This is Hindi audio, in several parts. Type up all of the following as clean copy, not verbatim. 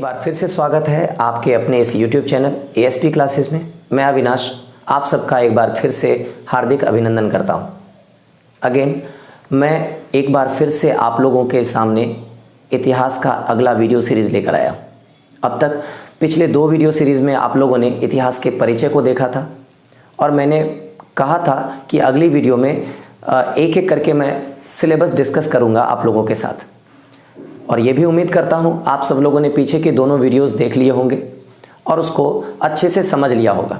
बार फिर से स्वागत है आपके अपने इस YouTube चैनल ASP क्लासेस में। मैं अविनाश आप सबका एक बार फिर से हार्दिक अभिनंदन करता हूं। अगेन मैं एक बार फिर से आप लोगों के सामने इतिहास का अगला वीडियो सीरीज़ लेकर आया। अब तक पिछले 2 वीडियो सीरीज़ में आप लोगों ने इतिहास के परिचय को देखा था और मैंने कहा था कि अगली वीडियो में एक एक करके मैं सिलेबस डिस्कस करूँगा आप लोगों के साथ। और ये भी उम्मीद करता हूँ आप सब लोगों ने पीछे के दोनों वीडियोस देख लिए होंगे और उसको अच्छे से समझ लिया होगा।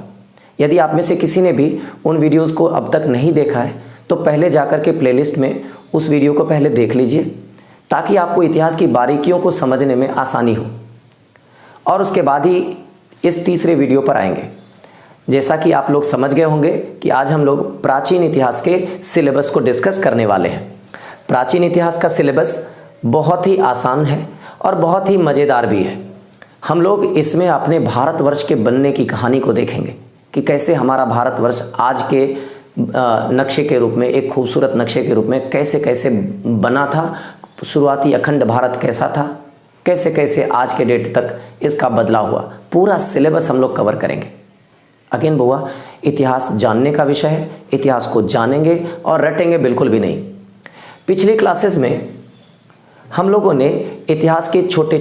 यदि आप में से किसी ने भी उन वीडियोस को अब तक नहीं देखा है तो पहले जाकर के प्लेलिस्ट में उस वीडियो को पहले देख लीजिए ताकि आपको इतिहास की बारीकियों को समझने में आसानी हो। और उसके बाद ही इस तीसरे वीडियो पर आएंगे। जैसा कि आप लोग समझ गए होंगे कि आज हम लोग प्राचीन इतिहास के सिलेबस को डिस्कस करने वाले हैं। प्राचीन इतिहास का सिलेबस बहुत ही आसान है और बहुत ही मज़ेदार भी है। हम लोग इसमें अपने भारतवर्ष के बनने की कहानी को देखेंगे कि कैसे हमारा भारतवर्ष आज के नक्शे के रूप में, एक खूबसूरत नक्शे के रूप में कैसे कैसे बना था, शुरुआती अखंड भारत कैसा था, कैसे कैसे आज के डेट तक इसका बदलाव हुआ। पूरा सिलेबस हम लोग कवर करेंगे। अगेन बुआ, इतिहास जानने का विषय है, इतिहास को जानेंगे और रटेंगे बिल्कुल भी नहीं। पिछली क्लासेस में हम लोगों ने इतिहास के छोटे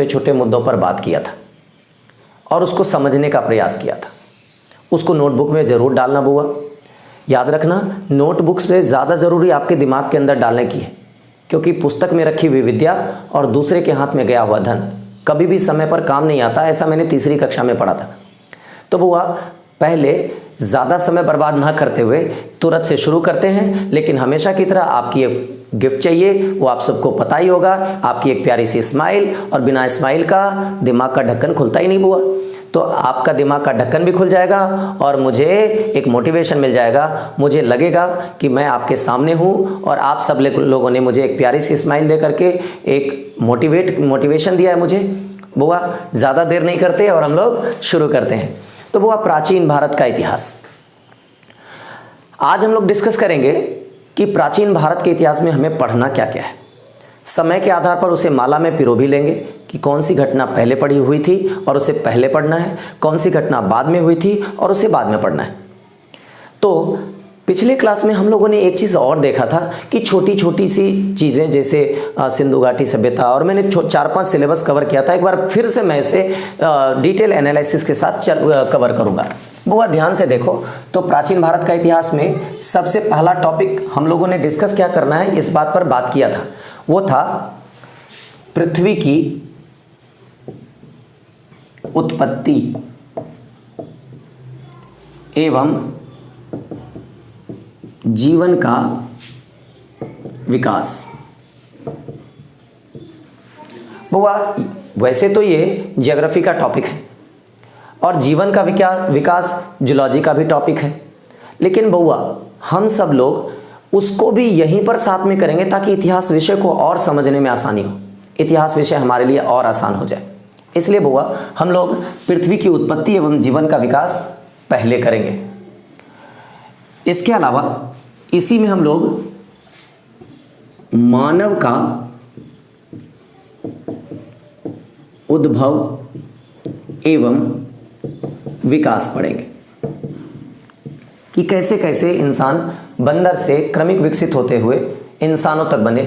छोटे मुद्दों पर बात किया था और उसको समझने का प्रयास किया था। उसको नोटबुक में ज़रूर डालना बुआ। याद रखना, नोटबुक से ज़्यादा ज़रूरी आपके दिमाग के अंदर डालने की है, क्योंकि पुस्तक में रखी हुई विद्या और दूसरे के हाथ में गया हुआ धन कभी भी समय पर काम नहीं आता। ऐसा मैंने तीसरी कक्षा में पढ़ा था। तो बुआ, पहले ज़्यादा समय बर्बाद ना करते हुए तुरंत से शुरू करते हैं। लेकिन हमेशा की तरह आपकी एक गिफ्ट चाहिए, वो आप सबको पता ही होगा, आपकी एक प्यारी सी स्माइल। और बिना स्माइल का दिमाग का ढक्कन खुलता ही नहीं बुआ। तो आपका दिमाग का ढक्कन भी खुल जाएगा और मुझे एक मोटिवेशन मिल जाएगा। मुझे लगेगा कि मैं आपके सामने हूँ और आप सब लोगों ने मुझे एक प्यारी सी स्माइल दे करके एक मोटिवेशन दिया है मुझे। बुआ, ज़्यादा देर नहीं करते और हम लोग शुरू करते हैं। तो बुआ, प्राचीन भारत का इतिहास आज हम लोग डिस्कस करेंगे कि प्राचीन भारत के इतिहास में हमें पढ़ना क्या क्या है। समय के आधार पर उसे माला में पिरो भी लेंगे कि कौन सी घटना पहले पढ़ी हुई थी और उसे पहले पढ़ना है, कौन सी घटना बाद में हुई थी और उसे बाद में पढ़ना है। तो पिछले क्लास में हम लोगों ने एक चीज़ और देखा था कि छोटी छोटी सी चीज़ें जैसे सिंधु घाटी सभ्यता, और मैंने 4-5 सिलेबस कवर किया था। एक बार फिर से मैं इसे डिटेल एनालिसिस के साथ कवर करूँगा। बुआ, ध्यान से देखो तो प्राचीन भारत का इतिहास में सबसे पहला टॉपिक हम लोगों ने डिस्कस क्या करना है, इस बात पर बात किया था। वो था पृथ्वी की उत्पत्ति एवं जीवन का विकास। बुआ, वैसे तो ये ज्योग्राफी का टॉपिक है और जीवन का विकास जूलॉजी का भी टॉपिक है, लेकिन बुआ हम सब लोग उसको भी यहीं पर साथ में करेंगे ताकि इतिहास विषय को और समझने में आसानी हो, इतिहास विषय हमारे लिए और आसान हो जाए। इसलिए बुआ हम लोग पृथ्वी की उत्पत्ति एवं जीवन का विकास पहले करेंगे। इसके अलावा इसी में हम लोग मानव का उद्भव एवं विकास पढ़ेंगे कि कैसे कैसे इंसान बंदर से क्रमिक विकसित होते हुए इंसानों तक बने,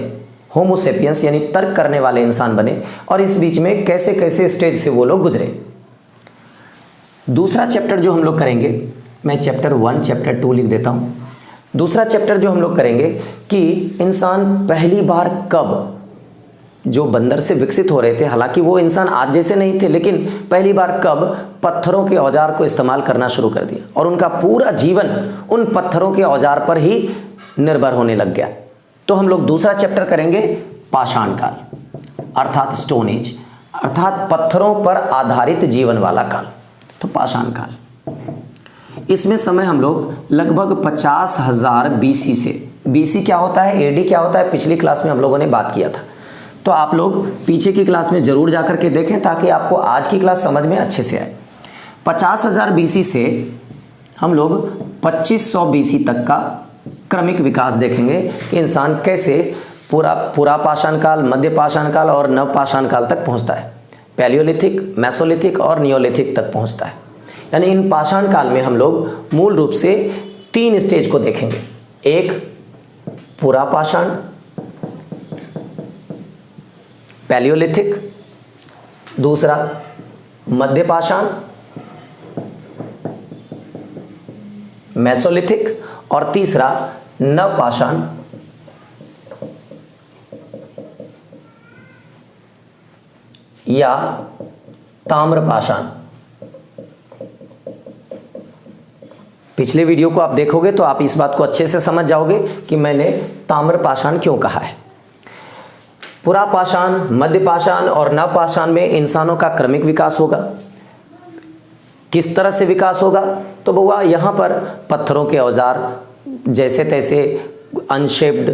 होमो सेपियंस यानी तर्क करने वाले इंसान बने, और इस बीच में कैसे कैसे स्टेज से वो लोग गुजरे। दूसरा चैप्टर जो हम लोग करेंगे, मैं चैप्टर 1 चैप्टर 2 लिख देता हूँ। दूसरा चैप्टर जो हम लोग करेंगे कि इंसान पहली बार कब, जो बंदर से विकसित हो रहे थे, हालांकि वो इंसान आज जैसे नहीं थे, लेकिन पहली बार कब पत्थरों के औजार को इस्तेमाल करना शुरू कर दिया और उनका पूरा जीवन उन पत्थरों के औजार पर ही निर्भर होने लग गया। तो हम लोग दूसरा चैप्टर करेंगे पाषाण काल, अर्थात स्टोन एज, अर्थात पत्थरों पर आधारित जीवन वाला काल। तो पाषाण काल, इसमें समय हम लोग लगभग 50,000 BC से, BC क्या होता है, AD क्या होता है, पिछली क्लास में हम लोगों ने बात किया था। तो आप लोग पीछे की क्लास में जरूर जाकर के देखें ताकि आपको आज की क्लास समझ में अच्छे से आए। 50,000 BC से हम लोग 2500 BC तक का क्रमिक विकास देखेंगे कि इंसान कैसे पूरा पाषाण काल, मध्य पाषाण काल और नव पाषाण काल तक पहुंचता है। पैलियोलिथिक, मेसोलिथिक और नियोलिथिक तक पहुंचता है। यानी इन पाषाण काल में हम लोग मूल रूप से 3 स्टेज को देखेंगे। एक पुरा पाषाण, पैलियोलिथिक, दूसरा मध्य पाषाण, मेसोलिथिक, और तीसरा नवपाषाण या ताम्रपाषाण। पिछले वीडियो को आप देखोगे तो आप इस बात को अच्छे से समझ जाओगे कि मैंने ताम्रपाषाण क्यों कहा है। पुरा पाषाण, मध्य पाषाण और नवपाषाण में इंसानों का क्रमिक विकास होगा। किस तरह से विकास होगा? तो बउआ यहाँ पर पत्थरों के औजार जैसे तैसे अनशेप्ड,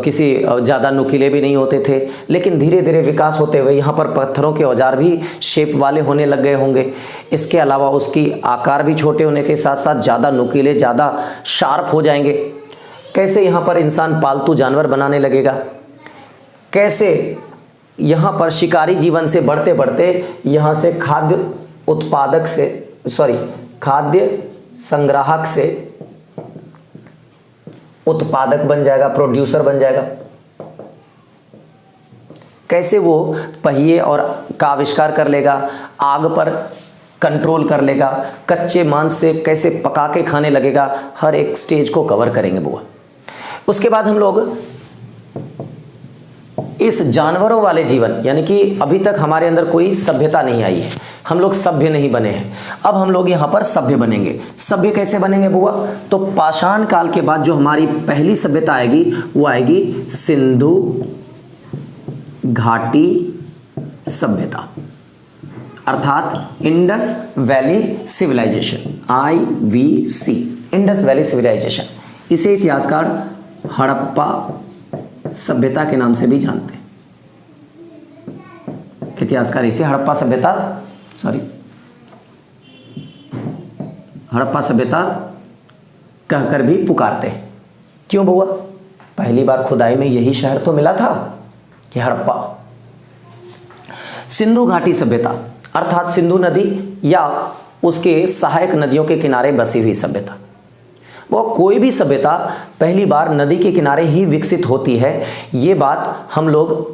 किसी ज़्यादा नुकीले भी नहीं होते थे, लेकिन धीरे धीरे विकास होते हुए यहाँ पर पत्थरों के औजार भी शेप वाले होने लग गए होंगे। इसके अलावा उसकी आकार भी छोटे होने के साथ साथ ज़्यादा नुकीले, ज़्यादा शार्प हो जाएंगे। कैसे यहाँ पर इंसान पालतू जानवर बनाने लगेगा, कैसे यहाँ पर शिकारी जीवन से बढ़ते बढ़ते यहाँ से खाद्य उत्पादक से, खाद्य संग्राहक से उत्पादक बन जाएगा, प्रोड्यूसर बन जाएगा। कैसे वो पहिए और का आविष्कार कर लेगा, आग पर कंट्रोल कर लेगा, कच्चे मांस से कैसे पका के खाने लगेगा, हर एक स्टेज को कवर करेंगे बुआ। उसके बाद हम लोग इस जानवरों वाले जीवन, यानी कि अभी तक हमारे अंदर कोई सभ्यता नहीं आई है, हम लोग सभ्य नहीं बने हैं, अब हम लोग यहाँ पर सभ्य बनेंगे। सभ्य कैसे बनेंगे बुआ? तो पाषाण काल के बाद जो हमारी पहली सभ्यता आएगी वो आएगी सिंधु घाटी सभ्यता, अर्थात Indus valley civilisation, IVC, Indus valley civilisation. इसे इतिहासकार हड़प्पा सभ्यता के नाम से भी जानते हैं। इतिहासकार इसे हड़प्पा सभ्यता कहकर भी पुकारते हैं। क्यों बुआ? पहली बार खुदाई में यही शहर तो मिला था कि हड़प्पा। सिंधु घाटी सभ्यता अर्थात सिंधु नदी या उसके सहायक नदियों के किनारे बसी हुई सभ्यता। वो कोई भी सभ्यता पहली बार नदी के किनारे ही विकसित होती है। ये बात हम लोग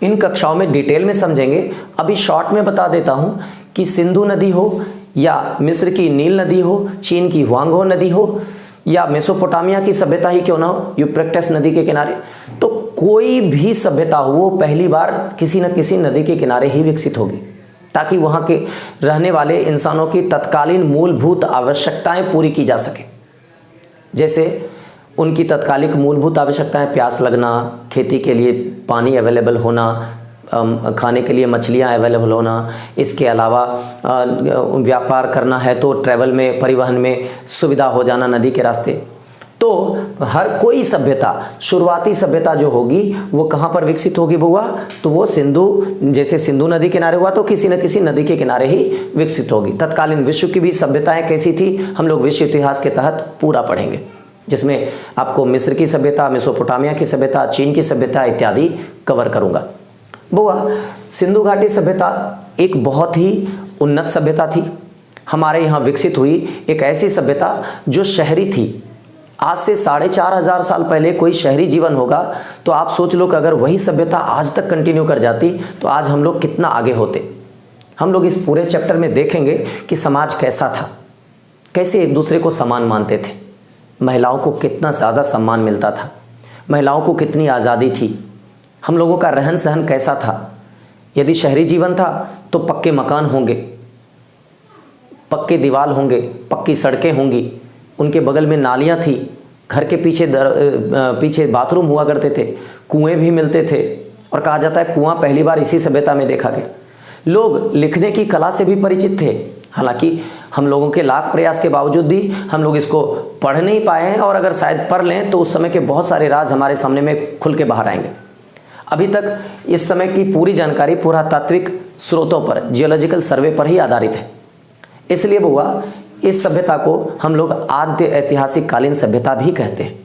इन कक्षाओं में डिटेल में समझेंगे। अभी शॉर्ट में बता देता हूँ कि सिंधु नदी हो या मिस्र की नील नदी हो, चीन की हुआंगहो नदी हो या मेसोपोटामिया की सभ्यता ही क्यों ना हो, यूफ्रेटिस नदी के किनारे, तो कोई भी सभ्यता हो वो पहली बार किसी न किसी नदी के किनारे ही विकसित होगी, ताकि वहाँ के रहने वाले इंसानों की तत्कालीन मूलभूत आवश्यकताएं पूरी की जा सके। जैसे उनकी तत्कालिक मूलभूत आवश्यकताएं, प्यास लगना, खेती के लिए पानी अवेलेबल होना, खाने के लिए मछलियां अवेलेबल होना, इसके अलावा व्यापार करना है तो ट्रैवल में, परिवहन में सुविधा हो जाना नदी के रास्ते। तो हर कोई सभ्यता, शुरुआती सभ्यता जो होगी वो कहाँ पर विकसित होगी बुआ? तो वो जैसे सिंधु नदी किनारे हुआ तो किसी न किसी नदी के किनारे ही विकसित होगी। तत्कालीन विश्व की भी सभ्यताएं कैसी थी हम लोग विश्व इतिहास के तहत पूरा पढ़ेंगे, जिसमें आपको मिस्र की सभ्यता, मेसोपोटामिया की सभ्यता, चीन की सभ्यता इत्यादि कवर करूंगा। बुआ, सिंधु घाटी सभ्यता एक बहुत ही उन्नत सभ्यता थी। हमारे यहाँ विकसित हुई एक ऐसी सभ्यता जो शहरी थी। आज से 4500 साल पहले कोई शहरी जीवन होगा तो आप सोच लो कि अगर वही सभ्यता आज तक कंटिन्यू कर जाती तो आज हम लोग कितना आगे होते। हम लोग इस पूरे चैप्टर में देखेंगे कि समाज कैसा था, कैसे एक दूसरे को समान मानते थे, महिलाओं को कितना ज़्यादा सम्मान मिलता था, महिलाओं को कितनी आज़ादी थी, हम लोगों का रहन सहन कैसा था। यदि शहरी जीवन था तो पक्के मकान होंगे, पक्के दीवार होंगे, पक्की सड़कें होंगी, उनके बगल में नालियाँ थी, घर के पीछे बाथरूम हुआ करते थे, कुएं भी मिलते थे, और कहा जाता है कुआं पहली बार इसी सभ्यता में देखा गया। लोग लिखने की कला से भी परिचित थे, हालांकि हम लोगों के लाख प्रयास के बावजूद भी हम लोग इसको पढ़ नहीं पाए हैं, और अगर शायद पढ़ लें तो उस समय के बहुत सारे राज हमारे सामने में खुल के बाहर आएंगे। अभी तक इस समय की पूरी जानकारी पुरातात्विक स्रोतों पर, जियोलॉजिकल सर्वे पर ही आधारित है। इसलिए बुआ, इस सभ्यता को हम लोग आद्य ऐतिहासिक कालीन सभ्यता भी कहते हैं।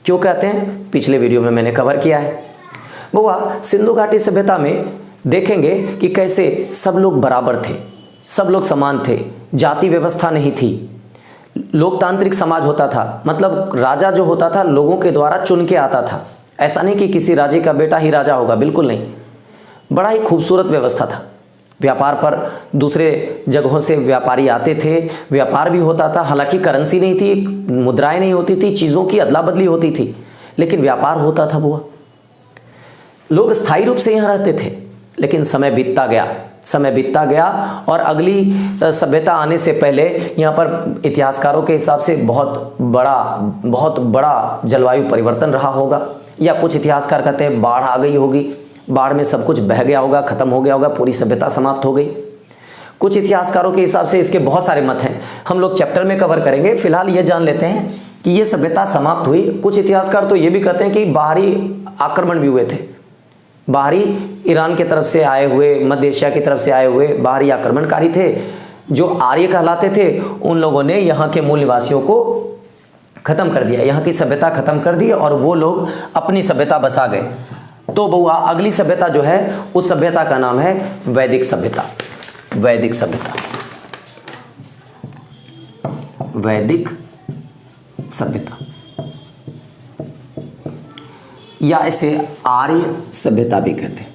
क्यों कहते हैं? पिछले वीडियो में मैंने कवर किया है। बुआ, सिंधु घाटी सभ्यता में देखेंगे कि कैसे सब लोग बराबर थे, सब लोग समान थे, जाति व्यवस्था नहीं थी, लोकतांत्रिक समाज होता था। मतलब राजा जो होता था लोगों के द्वारा चुन के आता था, ऐसा नहीं कि किसी राजे का बेटा ही राजा होगा, बिल्कुल नहीं। बड़ा ही खूबसूरत व्यवस्था था। व्यापार पर दूसरे जगहों से व्यापारी आते थे, व्यापार भी होता था। हालांकि करेंसी नहीं थी, मुद्राएं नहीं होती थी, चीज़ों की अदला बदली होती थी, लेकिन व्यापार होता था बुआ। लोग स्थायी रूप से यहाँ रहते थे। लेकिन समय बीतता गया और अगली सभ्यता आने से पहले यहाँ पर इतिहासकारों के हिसाब से बहुत बड़ा जलवायु परिवर्तन रहा होगा, या कुछ इतिहासकार कहते हैं बाढ़ आ गई होगी, बाढ़ में सब कुछ बह गया होगा, खत्म हो गया होगा, पूरी सभ्यता समाप्त हो गई। कुछ इतिहासकारों के हिसाब से इसके बहुत सारे मत हैं, हम लोग चैप्टर में कवर करेंगे। फिलहाल ये जान लेते हैं कि ये सभ्यता समाप्त हुई। कुछ इतिहासकार तो ये भी कहते हैं कि बाहरी आक्रमण भी हुए थे, बाहरी ईरान की तरफ से आए हुए, मध्य एशिया की तरफ से आए हुए बाहरी आक्रमणकारी थे, जो आर्य कहलाते थे। उन लोगों ने यहाँ के मूल निवासियों को खत्म कर दिया, यहाँ की सभ्यता खत्म कर दी और वो लोग अपनी सभ्यता बसा गए। तो बउआ अगली सभ्यता जो है उस सभ्यता का नाम है वैदिक सभ्यता। वैदिक सभ्यता, वैदिक सभ्यता, या इसे आर्य सभ्यता भी कहते हैं।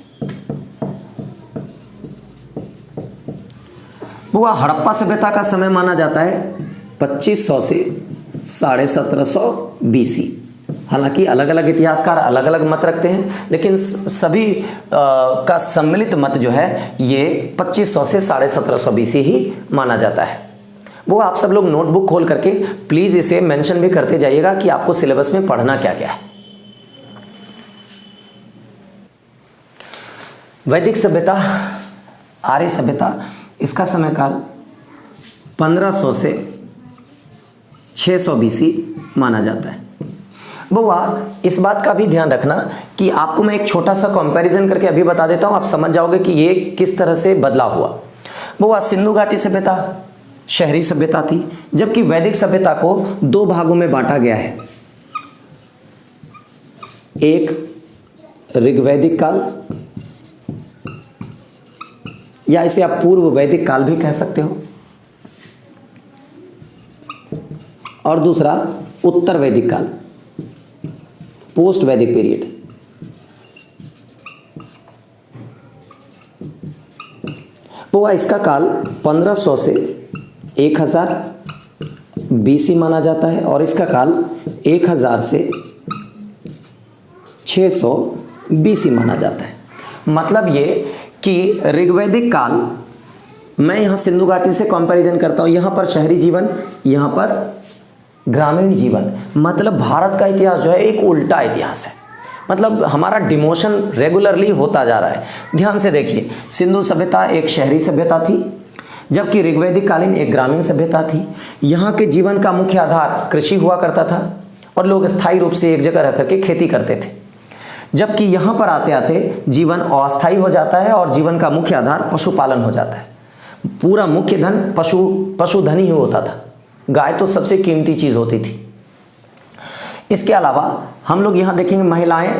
बउआ हड़प्पा सभ्यता का समय माना जाता है 2500 से 1750 BC। हालांकि अलग अलग इतिहासकार अलग अलग मत रखते हैं, लेकिन सभी का सम्मिलित मत जो है ये 2500 से 1750 BC ही माना जाता है। वो आप सब लोग नोटबुक खोल करके प्लीज इसे मेंशन भी करते जाइएगा कि आपको सिलेबस में पढ़ना क्या क्या है। वैदिक सभ्यता, आर्य सभ्यता, इसका समय काल 1500 से 600 BC माना जाता है। बउआ इस बात का भी ध्यान रखना कि आपको मैं एक छोटा सा कंपैरिजन करके अभी बता देता हूं, आप समझ जाओगे कि ये किस तरह से बदला हुआ। बउआ सिंधु घाटी सभ्यता शहरी सभ्यता थी, जबकि वैदिक सभ्यता को 2 भागों में बांटा गया है। एक ऋग्वैदिक काल, या इसे आप पूर्व वैदिक काल भी कह सकते हो, और दूसरा उत्तर वैदिक काल, पोस्ट वैदिक पीरियड। वो इसका काल 1500 से 1000 BC माना जाता है और इसका काल 1000 से 600 BC माना जाता है। मतलब ये कि ऋग्वैदिक काल, मैं यहाँ सिंधु घाटी से कंपैरिजन करता हूँ, यहाँ पर शहरी जीवन, यहाँ पर ग्रामीण जीवन। मतलब भारत का इतिहास जो है एक उल्टा इतिहास है। मतलब हमारा डिमोशन रेगुलरली होता जा रहा है। ध्यान से देखिए, सिंधु सभ्यता एक शहरी सभ्यता थी, जबकि ऋग्वैदिक कालीन एक ग्रामीण सभ्यता थी। यहाँ के जीवन का मुख्य आधार कृषि हुआ करता था और लोग स्थायी रूप से एक जगह रह करके खेती करते थे। जबकि यहाँ पर आते आते जीवन अस्थायी हो जाता है और जीवन का मुख्य आधार पशुपालन हो जाता है। पूरा मुख्य धन पशुधन ही होता था। गाय तो सबसे कीमती चीज होती थी। इसके अलावा हम लोग यहाँ देखेंगे महिलाएं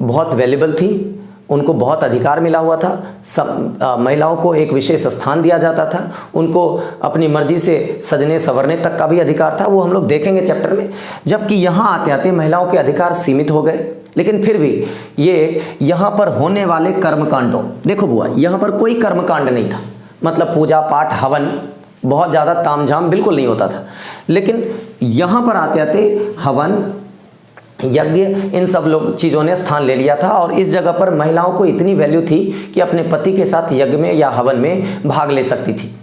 बहुत वैल्यूएबल थी, उनको बहुत अधिकार मिला हुआ था। सब महिलाओं को एक विशेष स्थान दिया जाता था, उनको अपनी मर्जी से सजने संवरने तक का भी अधिकार था। वो हम लोग देखेंगे चैप्टर में। जबकि यहाँ आते आते महिलाओं के अधिकार सीमित हो गए, लेकिन फिर भी ये यहाँ पर होने वाले कर्मकांडों, देखो बुआ यहाँ पर कोई कर्मकांड नहीं था। मतलब पूजा पाठ हवन बहुत ज़्यादा तामझाम बिल्कुल नहीं होता था, लेकिन यहाँ पर आते आते हवन यज्ञ इन सब लोग चीज़ों ने स्थान ले लिया था और इस जगह पर महिलाओं को इतनी वैल्यू थी कि अपने पति के साथ यज्ञ में या हवन में भाग ले सकती थी।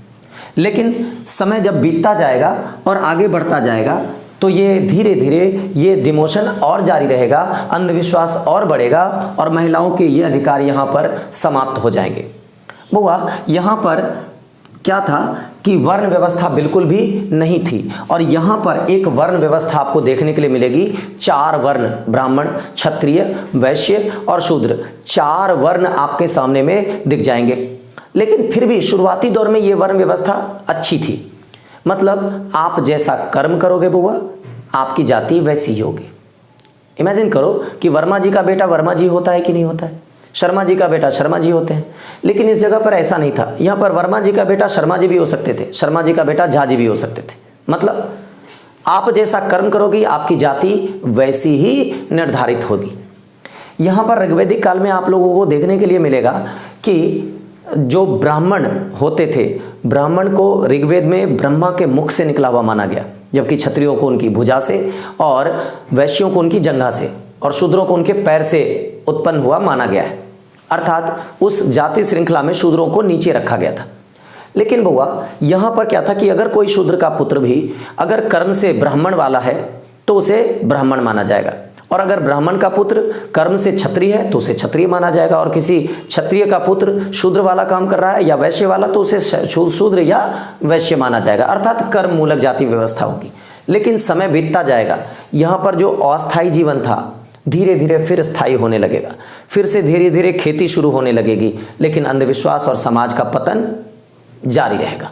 लेकिन समय जब बीतता जाएगा और आगे बढ़ता जाएगा तो ये धीरे धीरे ये डिमोशन और जारी रहेगा, अंधविश्वास और बढ़ेगा और महिलाओं के ये अधिकार यहाँ पर समाप्त हो जाएंगे। बुआ यहाँ पर क्या था कि वर्ण व्यवस्था बिल्कुल भी नहीं थी और यहाँ पर एक वर्ण व्यवस्था आपको देखने के लिए मिलेगी। 4 वर्ण, ब्राह्मण, क्षत्रिय, वैश्य और शूद्र, 4 वर्ण आपके सामने में दिख जाएंगे। लेकिन फिर भी शुरुआती दौर में ये वर्ण व्यवस्था अच्छी थी। मतलब आप जैसा कर्म करोगे बुआ, आपकी जाति वैसी ही होगी। इमेजिन करो कि वर्मा जी का बेटा वर्मा जी होता है कि नहीं होता है। शर्मा जी का बेटा शर्मा जी होते हैं। लेकिन इस जगह पर ऐसा नहीं था, यहाँ पर वर्मा जी का बेटा शर्मा जी भी हो सकते थे, शर्मा जी का बेटा झा जी भी हो सकते थे। मतलब आप जैसा कर्म करोगी आपकी जाति वैसी ही निर्धारित होगी। यहाँ पर ऋग्वैदिक काल में आप लोगों को देखने के लिए मिलेगा कि जो ब्राह्मण होते थे, ब्राह्मण को ऋग्वेद में ब्रह्मा के मुख से निकला हुआ माना गया, जबकि क्षत्रियों को उनकी भुजा से और वैश्यों को उनकी जंघा से और शूद्रों को उनके पैर से उत्पन्न हुआ माना गया है। अर्थात उस जाति श्रृंखला में शूद्रों को नीचे रखा गया था। लेकिन बउआ यहाँ पर क्या था कि अगर कोई शूद्र का पुत्र भी अगर कर्म से ब्राह्मण वाला है तो उसे ब्राह्मण माना जाएगा, और अगर ब्राह्मण का पुत्र कर्म से क्षत्रिय है तो उसे क्षत्रिय माना जाएगा, और किसी क्षत्रिय का पुत्र शूद्र वाला काम कर रहा है या वैश्य वाला तो उसे शूद्र या वैश्य माना जाएगा। अर्थात कर्म मूलक जाति व्यवस्था होगी। लेकिन समय बीतता जाएगा, यहाँ पर जो अस्थायी जीवन था धीरे धीरे फिर स्थायी होने लगेगा, फिर से धीरे धीरे खेती शुरू होने लगेगी, लेकिन अंधविश्वास और समाज का पतन जारी रहेगा।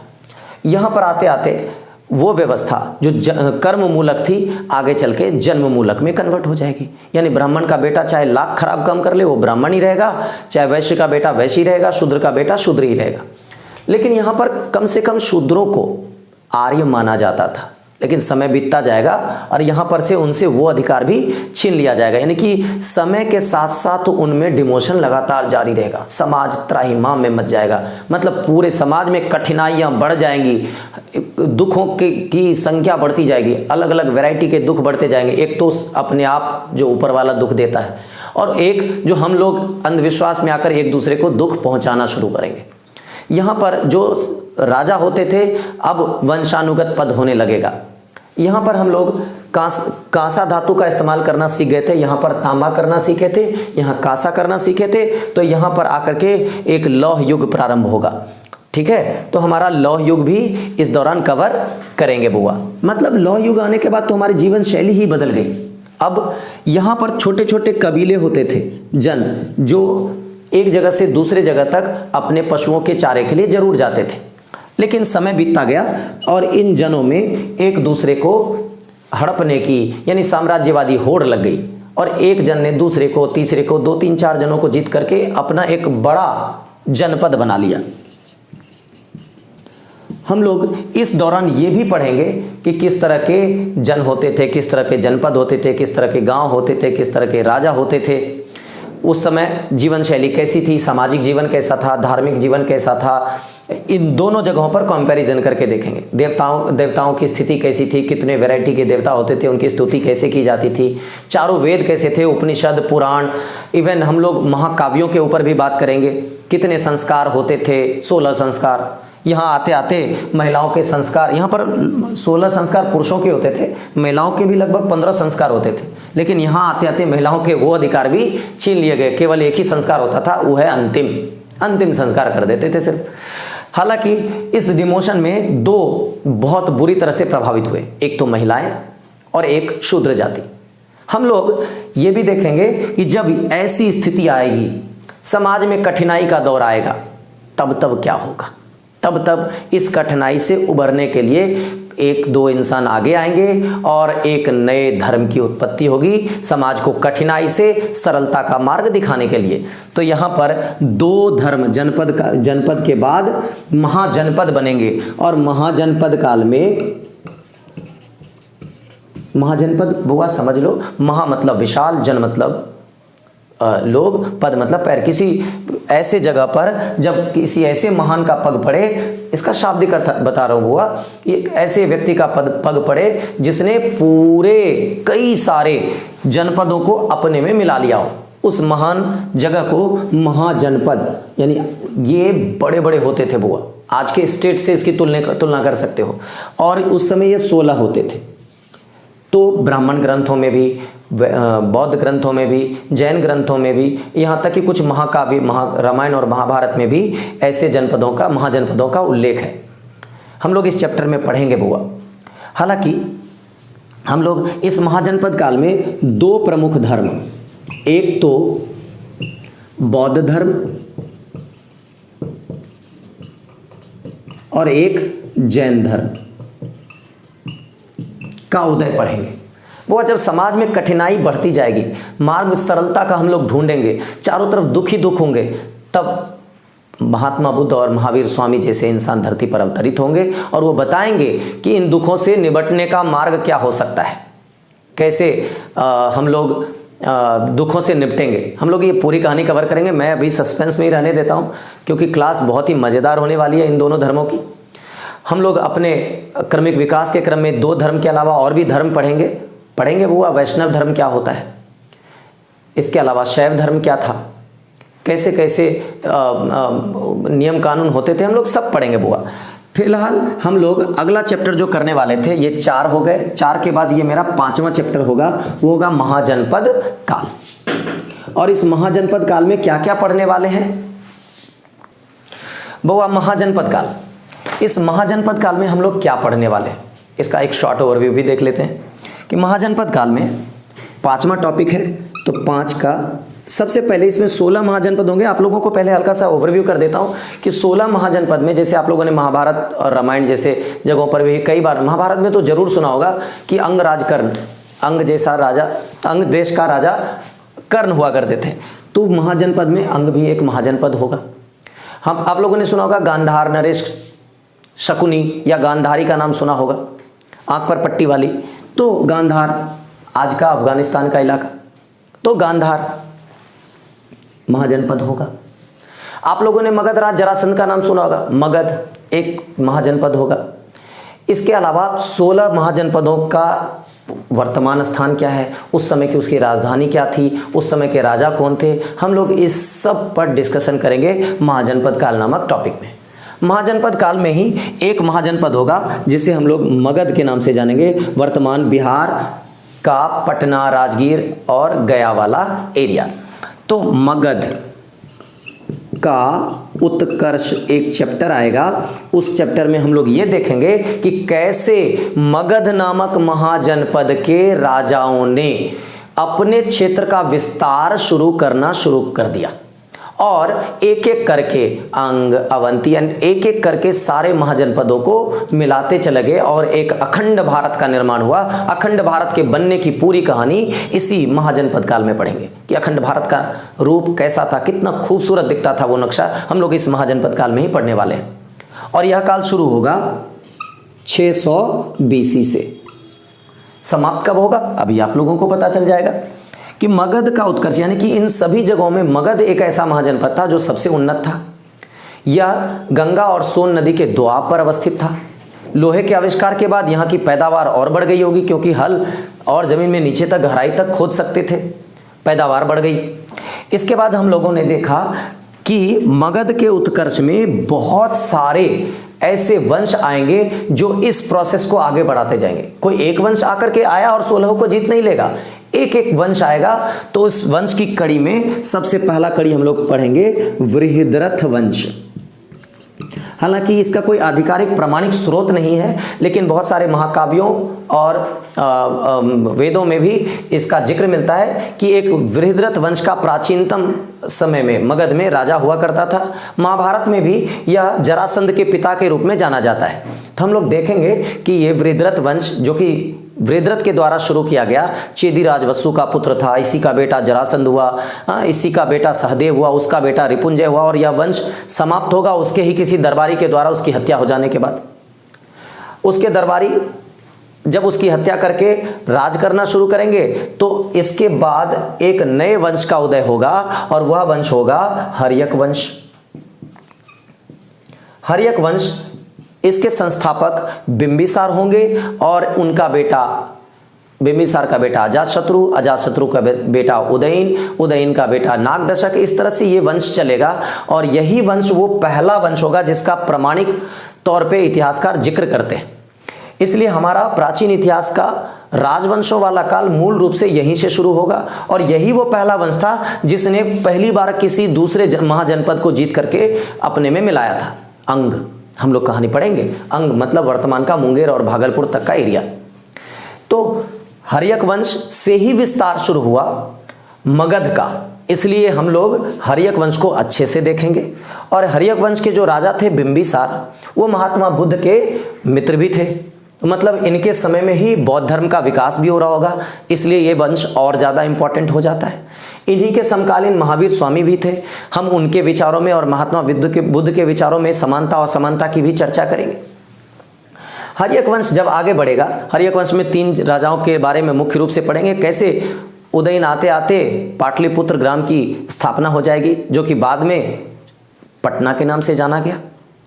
यहाँ पर आते आते वो व्यवस्था जो कर्म मूलक थी आगे चल के जन्म मूलक में कन्वर्ट हो जाएगी। यानी ब्राह्मण का बेटा चाहे लाख खराब काम कर ले वो ब्राह्मण ही रहेगा, चाहे वैश्य का बेटा वैश्य ही रहेगा, शूद्र का बेटा शूद्र ही रहेगा। लेकिन यहाँ पर कम से कम शूद्रों को आर्य माना जाता था, लेकिन समय बीतता जाएगा और यहाँ पर से उनसे वो अधिकार भी छीन लिया जाएगा। यानी कि समय के साथ साथ उनमें डिमोशन लगातार जारी रहेगा, समाज त्राहिमाम में मच जाएगा। मतलब पूरे समाज में कठिनाइयाँ बढ़ जाएंगी, दुखों की संख्या बढ़ती जाएगी, अलग अलग वैरायटी के दुख बढ़ते जाएंगे। एक तो अपने आप जो ऊपर वाला दुख देता है, और एक जो हम लोग अंधविश्वास में आकर एक दूसरे को दुख पहुँचाना शुरू करेंगे। यहाँ पर जो राजा होते थे अब वंशानुगत पद होने लगेगा। यहाँ पर हम लोग कांसा धातु का इस्तेमाल करना सीख गए थे, यहाँ पर तांबा करना सीखे थे, यहाँ कांसा करना सीखे थे, तो यहाँ पर आकर के एक लौह युग प्रारंभ होगा। ठीक है, तो हमारा लौह युग भी इस दौरान कवर करेंगे बुआ। मतलब लौह युग आने के बाद तो हमारी जीवन शैली ही बदल गई। अब यहाँ पर छोटे छोटे कबीले होते थे, जन, जो एक जगह से दूसरे जगह तक अपने पशुओं के चारे के लिए जरूर जाते थे। लेकिन समय बीतता गया और इन जनों में एक दूसरे को हड़पने की यानी साम्राज्यवादी होड़ लग गई, और एक जन ने दूसरे को, तीसरे को, 2-3-4 जनों को जीत करके अपना एक बड़ा जनपद बना लिया। हम लोग इस दौरान ये भी पढ़ेंगे कि किस तरह के जन होते थे, किस तरह के जनपद होते थे, किस तरह के गांव होते थे, किस तरह के राजा होते थे, उस समय जीवन शैली कैसी थी, सामाजिक जीवन कैसा था, धार्मिक जीवन कैसा था। इन दोनों जगहों पर कंपैरिजन करके देखेंगे। देवताओं की स्थिति कैसी थी, कितने वैरायटी के देवता होते थे, उनकी स्तुति कैसे की जाती थी, चारों वेद कैसे थे, उपनिषद, पुराण, इवन हम लोग महाकाव्यों के ऊपर भी बात करेंगे। कितने संस्कार होते थे, 16 संस्कार। यहाँ आते आते महिलाओं के संस्कार, यहाँ पर 16 संस्कार पुरुषों के होते थे, महिलाओं के भी लगभग 15 संस्कार होते थे। लेकिन यहाँ आते आते महिलाओं के वो अधिकार भी छीन लिए गए। केवल एक ही संस्कार होता था, वो है अंतिम संस्कार कर देते थे सिर्फ। हालांकि इस डिमोशन में दो बहुत बुरी तरह से प्रभावित हुए, एक तो महिलाएं और एक शूद्र जाति। हम लोग ये भी देखेंगे कि जब ऐसी स्थिति आएगी, समाज में कठिनाई का दौर आएगा, तब क्या होगा। तब इस कठिनाई से उबरने के लिए 1-2 इंसान आगे आएंगे और एक नए धर्म की उत्पत्ति होगी, समाज को कठिनाई से सरलता का मार्ग दिखाने के लिए। तो यहाँ पर 2 धर्म, जनपद के बाद महाजनपद बनेंगे, और महाजनपद काल में, महाजनपद बुआ समझ लो, महा मतलब विशाल, जन मतलब लोग, पद मतलब पैर। किसी ऐसे जगह पर जब किसी ऐसे महान का पग पड़े, इसका शाब्दिक अर्थ बता रहा हूँ बुआ, एक ऐसे व्यक्ति का पग पड़े जिसने पूरे कई सारे जनपदों को अपने में मिला लिया हो, उस महान जगह को महाजनपद, यानी ये बड़े बड़े होते थे बुआ। आज के स्टेट से इसकी तुलना कर सकते हो, और उस समय ये 16 होते थे। तो ब्राह्मण ग्रंथों में भी, बौद्ध ग्रंथों में भी, जैन ग्रंथों में भी, यहाँ तक कि कुछ महाकाव्य, रामायण और महाभारत में भी ऐसे जनपदों का, महाजनपदों का उल्लेख है। हम लोग इस चैप्टर में पढ़ेंगे बुआ। हालांकि हम लोग इस महाजनपद काल में 2 प्रमुख धर्म, एक तो बौद्ध धर्म और एक जैन धर्म का उदय पढ़ेंगे। वो जब समाज में कठिनाई बढ़ती जाएगी, मार्ग सरलता का हम लोग ढूंढेंगे, चारों तरफ दुख ही दुख होंगे, तब महात्मा बुद्ध और महावीर स्वामी जैसे इंसान धरती पर अवतरित होंगे और वो बताएंगे कि इन दुखों से निपटने का मार्ग क्या हो सकता है, कैसे हम लोग दुखों से निपटेंगे। हम लोग ये पूरी कहानी कवर करेंगे। मैं अभी सस्पेंस में ही रहने देता हूँ क्योंकि क्लास बहुत ही मज़ेदार होने वाली है इन दोनों धर्मों की। हम लोग अपने क्रमिक विकास के क्रम में 2 धर्म के अलावा और भी धर्म पढ़ेंगे। वो वैष्णव धर्म क्या होता है, इसके अलावा शैव धर्म क्या था, कैसे कैसे नियम कानून होते थे, हम लोग सब पढ़ेंगे बुआ। फिलहाल हम लोग अगला चैप्टर जो करने वाले थे, ये 4 हो गए। 4 के बाद ये मेरा 5वां चैप्टर होगा, वो होगा महाजनपद काल। और इस महाजनपद काल में क्या क्या पढ़ने वाले हैं बुआ? महाजनपद काल, इस महाजनपद काल में हम लोग क्या पढ़ने वाले हैं, इसका एक शॉर्ट ओवरव्यू भी देख लेते हैं कि महाजनपद काल में 5वां टॉपिक है। तो 5 का सबसे पहले इसमें 16 महाजनपद होंगे। आप लोगों को पहले हल्का सा ओवरव्यू कर देता हूं कि 16 महाजनपद में, जैसे आप लोगों ने महाभारत और रामायण जैसे जगहों पर भी कई बार, महाभारत में तो जरूर सुना होगा कि अंग राजकर्ण, अंग जैसा राजा, अंग देश का राजा कर्ण हुआ करते थे। तो महाजनपद में अंग भी एक महाजनपद होगा। हम आप लोगों ने सुना होगा गांधार, नरेश, शकुनी या गांधारी का नाम सुना होगा, आंख पर पट्टी वाली। तो गांधार आज का अफगानिस्तान का इलाका, तो गांधार महाजनपद होगा। आप लोगों ने मगध राज जरासंध का नाम सुना होगा, मगध एक महाजनपद होगा। इसके अलावा 16 महाजनपदों का वर्तमान स्थान क्या है, उस समय की उसकी राजधानी क्या थी, उस समय के राजा कौन थे, हम लोग इस सब पर डिस्कशन करेंगे महाजनपद काल नामक टॉपिक में। महाजनपद काल में ही एक महाजनपद होगा जिसे हम लोग मगध के नाम से जानेंगे, वर्तमान बिहार का पटना, राजगीर और गया वाला एरिया। तो मगध का उत्कर्ष एक चैप्टर आएगा। उस चैप्टर में हम लोग ये देखेंगे कि कैसे मगध नामक महाजनपद के राजाओं ने अपने क्षेत्र का विस्तार शुरू कर दिया और एक एक करके अंग, अवंती, एक एक करके सारे महाजनपदों को मिलाते चले गए और एक अखंड भारत का निर्माण हुआ। अखंड भारत के बनने की पूरी कहानी इसी महाजनपद काल में पढ़ेंगे कि अखंड भारत का रूप कैसा था, कितना खूबसूरत दिखता था वो नक्शा, हम लोग इस महाजनपद काल में ही पढ़ने वाले हैं। और यह काल शुरू होगा 600 BC से। समाप्त कब होगा अभी आप लोगों को पता चल जाएगा कि मगध का उत्कर्ष, यानी कि इन सभी जगहों में मगध एक ऐसा महाजनपद था जो सबसे उन्नत था। यह गंगा और सोन नदी के दोआब पर अवस्थित था। लोहे के आविष्कार के बाद यहाँ की पैदावार और बढ़ गई होगी क्योंकि हल और जमीन में नीचे तक गहराई तक खोद सकते थे, पैदावार बढ़ गई। इसके बाद हम लोगों ने देखा कि मगध के उत्कर्ष में बहुत सारे ऐसे वंश आएंगे जो इस प्रोसेस को आगे बढ़ाते जाएंगे। कोई एक वंश आकर के आया और 16 को जीत नहीं लेगा, एक एक वंश आएगा। तो इस वंश की कड़ी में सबसे पहला कड़ी हम लोग पढ़ेंगे बृहद्रथ वंश। हालांकि इसका कोई आधिकारिक प्रमाणिक स्रोत नहीं है, लेकिन बहुत सारे महाकाव्यों और वेदों में भी इसका जिक्र मिलता है कि एक बृहद्रथ वंश का प्राचीनतम समय में मगध में राजा हुआ करता था। महाभारत में भी यह जरासंध के पिता के रूप में जाना जाता है। तो हम लोग देखेंगे कि ये बृहद्रथ वंश जो कि बृहद्रथ के द्वारा शुरू किया गया, चेदीराज वसु का पुत्र था, इसी का बेटा जरासंध हुआ, इसी का बेटा सहदेव हुआ, उसका बेटा रिपुंजय हुआ और यह वंश समाप्त होगा उसके ही किसी दरबारी के द्वारा उसकी हत्या हो जाने के बाद। उसके दरबारी जब उसकी हत्या करके राज करना शुरू करेंगे तो इसके बाद एक नए वंश का उदय होगा और वह वंश होगा हर्यक वंश। हर्यक वंश, इसके संस्थापक बिंबिसार होंगे और उनका बेटा, बिंबिसार का बेटा अजातशत्रु, अजातशत्रु का बेटा उदयन, उदयन का बेटा नागदशक। इस तरह से ये वंश चलेगा और यही वंश वो पहला वंश होगा जिसका प्रमाणिक तौर पे इतिहासकार जिक्र करते हैं। इसलिए हमारा प्राचीन इतिहास का राजवंशों वाला काल मूल रूप से यहीं से शुरू होगा और यही वो पहला वंश था जिसने पहली बार किसी दूसरे महाजनपद को जीत करके अपने में मिलाया था। अंग, हम लोग कहानी पढ़ेंगे। अंग मतलब वर्तमान का मुंगेर और भागलपुर तक का एरिया। तो हर्यक वंश से ही विस्तार शुरू हुआ मगध का, इसलिए हम लोग हर्यक वंश को अच्छे से देखेंगे। और हर्यक वंश के जो राजा थे बिंबिसार, वो महात्मा बुद्ध के मित्र भी थे। मतलब इनके समय में ही बौद्ध धर्म का विकास भी हो रहा होगा, इसलिए ये वंश और ज़्यादा इंपॉर्टेंट हो जाता है। इन्हीं के समकालीन महावीर स्वामी भी थे। हम उनके विचारों में और महात्मा बुद्ध के विचारों में समानता और समानता की भी चर्चा करेंगे। हर्यक वंश जब आगे बढ़ेगा, हर्यक वंश में 3 राजाओं के बारे में मुख्य रूप से पढ़ेंगे। कैसे उदयन आते आते पाटलिपुत्र ग्राम की स्थापना हो जाएगी, जो कि बाद में पटना के नाम से जाना गया।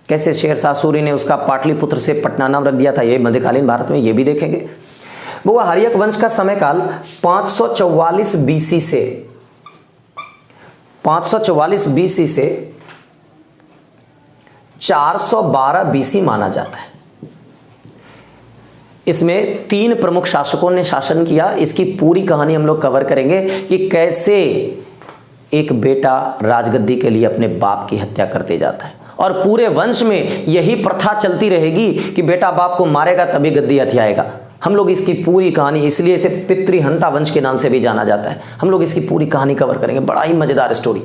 कैसे शेरशाह सूरी ने उसका पाटलिपुत्र से पटना नाम रख दिया था, ये मध्यकालीन भारत में, ये भी देखेंगे। वो हर्यक वंश का समयकाल 544 बीसी से 412 बीसी माना जाता है। इसमें 3 प्रमुख शासकों ने शासन किया। इसकी पूरी कहानी हम लोग कवर करेंगे कि कैसे एक बेटा राजगद्दी के लिए अपने बाप की हत्या करते जाता है, और पूरे वंश में यही प्रथा चलती रहेगी कि बेटा बाप को मारेगा तभी गद्दी हथियाएगा। हम लोग इसकी पूरी कहानी, इसलिए इसे पितृहंता वंश के नाम से भी जाना जाता है। हम लोग इसकी पूरी कहानी कवर करेंगे, बड़ा ही मजेदार स्टोरी।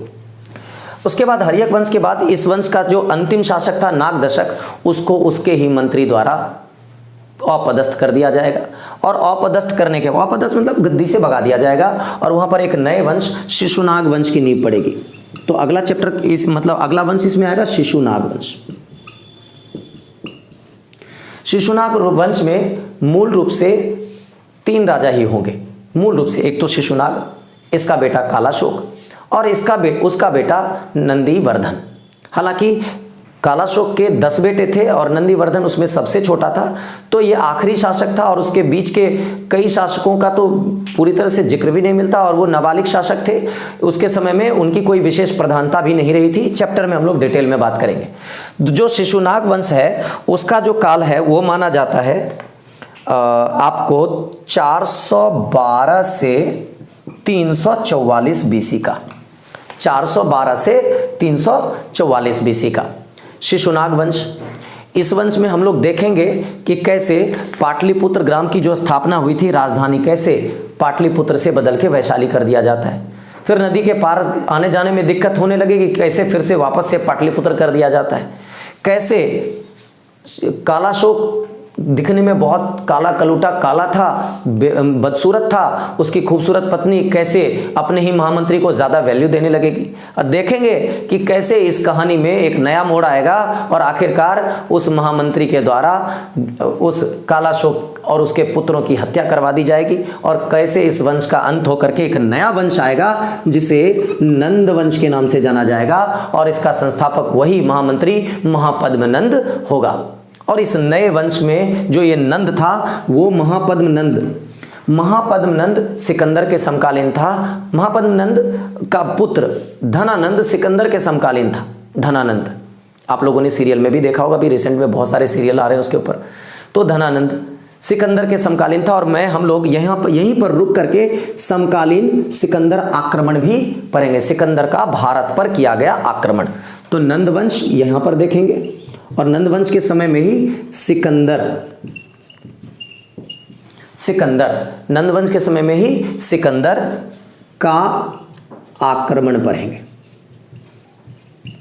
उसके बाद हर्यक वंश के बाद इस वंश का जो अंतिम शासक था नागदशक, उसको उसके ही मंत्री द्वारा अपदस्थ कर दिया जाएगा। और अपदस्थ करने के, अपदस्थ मतलब गद्दी से भगा दिया जाएगा, और वहां पर एक नए वंश शिशुनाग वंश की नींव पड़ेगी। तो अगला चैप्टर मतलब अगला वंश इसमें आएगा शिशुनाग वंश। शिशुनाग वंश में मूल रूप से 3 राजा ही होंगे। मूल रूप से एक तो शिशुनाग, इसका बेटा कालाशोक, और उसका बेटा नंदीवर्धन। हालांकि कालाशोक के 10 बेटे थे और नंदीवर्धन उसमें सबसे छोटा था, तो ये आखिरी शासक था। और उसके बीच के कई शासकों का तो पूरी तरह से जिक्र भी नहीं मिलता, और वो नाबालिग शासक थे। उसके समय में उनकी कोई विशेष प्रधानता भी नहीं रही थी। चैप्टर में हम लोग डिटेल में बात करेंगे। जो शिशुनाग वंश है उसका जो काल है वो माना जाता है आपको 412 से 344 बीसी का। 412 से 344 बीसी का शिशुनाग वंश। इस वंश में हम लोग देखेंगे कि कैसे पाटलिपुत्र ग्राम की जो स्थापना हुई थी, राजधानी कैसे पाटलिपुत्र से बदल के वैशाली कर दिया जाता है। फिर नदी के पार आने जाने में दिक्कत होने लगेगी, कैसे फिर से वापस से पाटलिपुत्र कर दिया जाता है। कैसे कालाशोक दिखने में बहुत काला कलूटा काला था, बदसूरत था, उसकी खूबसूरत पत्नी कैसे अपने ही महामंत्री को ज़्यादा वैल्यू देने लगेगी। और देखेंगे कि कैसे इस कहानी में एक नया मोड़ आएगा, और आखिरकार उस महामंत्री के द्वारा उस कालाशोक और उसके पुत्रों की हत्या करवा दी जाएगी, और कैसे इस वंश का अंत होकर के एक नया वंश आएगा जिसे नंद वंश के नाम से जाना जाएगा, और इसका संस्थापक वही महामंत्री महापद्मनंद होगा। और इस नए वंश में जो ये नंद था वो महापद्मनंद सिकंदर के समकालीन था। महापद्मनंद का पुत्र धनानंद सिकंदर के समकालीन था। धनानंद आप लोगों ने सीरियल में भी देखा होगा, अभी रिसेंट में बहुत सारे सीरियल आ रहे हैं उसके ऊपर। तो धनानंद सिकंदर के समकालीन था, और हम लोग यहीं पर रुक करके समकालीन सिकंदर आक्रमण भी पढ़ेंगे। सिकंदर का भारत पर किया गया आक्रमण। तो नंद वंश यहां पर देखेंगे, और नंद वंश के समय में ही सिकंदर नंद वंश के समय में ही सिकंदर का आक्रमण पढ़ेंगे।